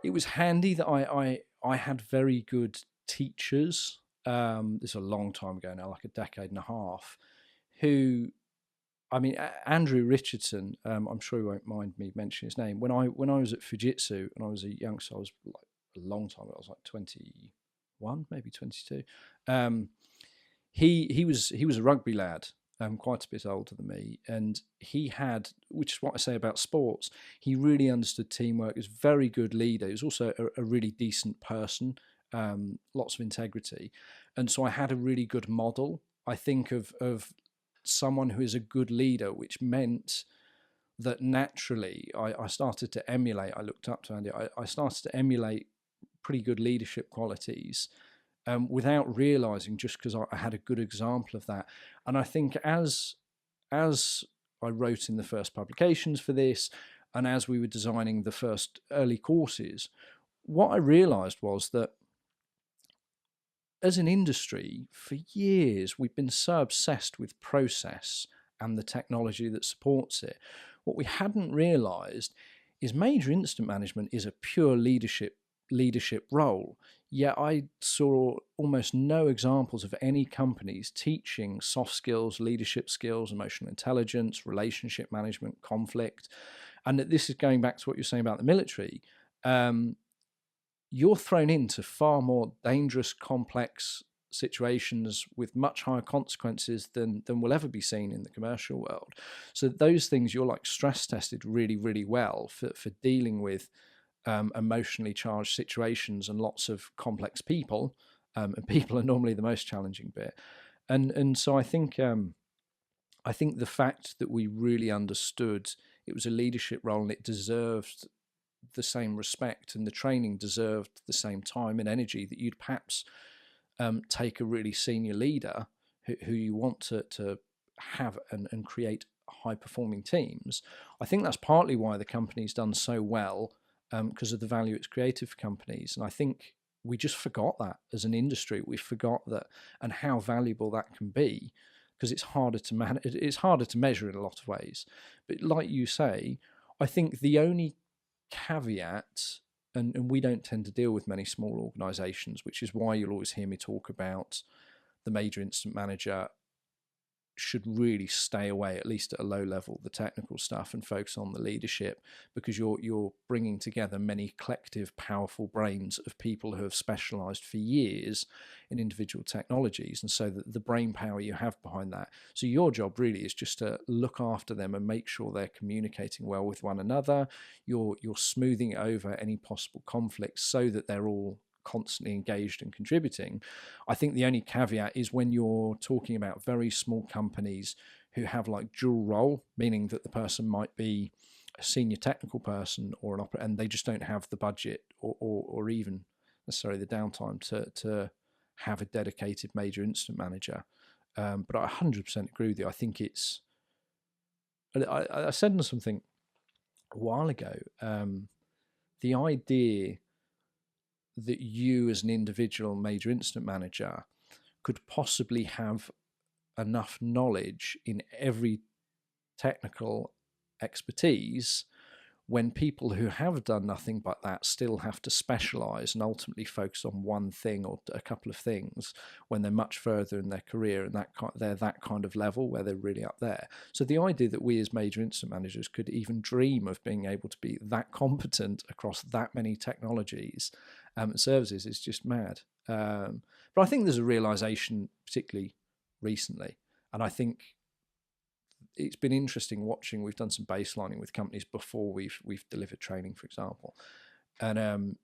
it was handy that I had very good teachers. This is a long time ago now, like a decade and a half, who, I mean, Andrew Richardson, I'm sure you won't mind me mentioning his name. When I was at Fujitsu and I was a youngster, I was like a long time ago, I was like 21, maybe 22. He was a rugby lad, quite a bit older than me, and he had, which is what I say about sports, he really understood teamwork. He was a very good leader. He was also a really decent person, lots of integrity, and so I had a really good model, I think, of someone who is a good leader, which meant that naturally I started to emulate. I looked up to Andy. I started to emulate pretty good leadership qualities. Without realizing, just because I had a good example of that. And I think as I wrote in the first publications for this, and as we were designing the first early courses, what I realized was that as an industry, for years, we've been so obsessed with process and the technology that supports it. What we hadn't realized is major incident management is a pure leadership role. Yet I saw almost no examples of any companies teaching soft skills, leadership skills, emotional intelligence, relationship management, conflict. And that this is going back to what you're saying about the military. You're thrown into far more dangerous, complex situations with much higher consequences than will ever be seen in the commercial world. So those things you're like stress tested really, really well for dealing with emotionally charged situations and lots of complex people, and people are normally the most challenging bit. And so I think the fact that we really understood it was a leadership role and it deserved the same respect, and the training deserved the same time and energy that you'd perhaps take a really senior leader who you want to have and create high performing teams. I think that's partly why the company's done so well, because of the value it's created for companies. And I think we just forgot that as an industry. We forgot that, and how valuable that can be, because it's harder to it's harder to measure in a lot of ways. But like you say, I think the only caveat, and we don't tend to deal with many small organizations, which is why you'll always hear me talk about the major incident manager should really stay away, at least at a low level, the technical stuff, and focus on the leadership, because you're bringing together many collective powerful brains of people who have specialized for years in individual technologies, and so the brain power you have behind that. So your job really is just to look after them and make sure they're communicating well with one another. You're smoothing over any possible conflicts so that they're all constantly engaged and contributing. I think the only caveat is when you're talking about very small companies who have like dual role, meaning that the person might be a senior technical person or an operator, and they just don't have the budget or even necessarily the downtime to have a dedicated major incident manager. But I 100% agree with you. I think it's, I said something a while ago, the idea that you as an individual major incident manager could possibly have enough knowledge in every technical expertise, when people who have done nothing but that still have to specialize and ultimately focus on one thing or a couple of things when they're much further in their career, and they're that kind of level where they're really up there. So the idea that we as major incident managers could even dream of being able to be that competent across that many technologies and services is just mad. But I think there's a realization, particularly recently, and I think it's been interesting watching. We've done some baselining with companies before we've delivered training, for example, and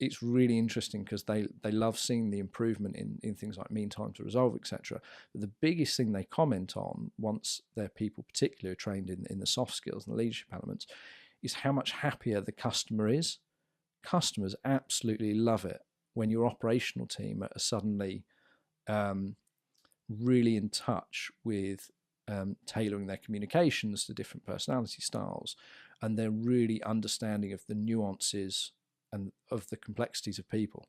it's really interesting because they love seeing the improvement in things like mean time to resolve, etc. But the biggest thing they comment on, once their people particularly are trained in the soft skills and the leadership elements, is how much happier the customer is. Customers absolutely love it when your operational team are suddenly really in touch with tailoring their communications to different personality styles, and they're really understanding of the nuances and of the complexities of people.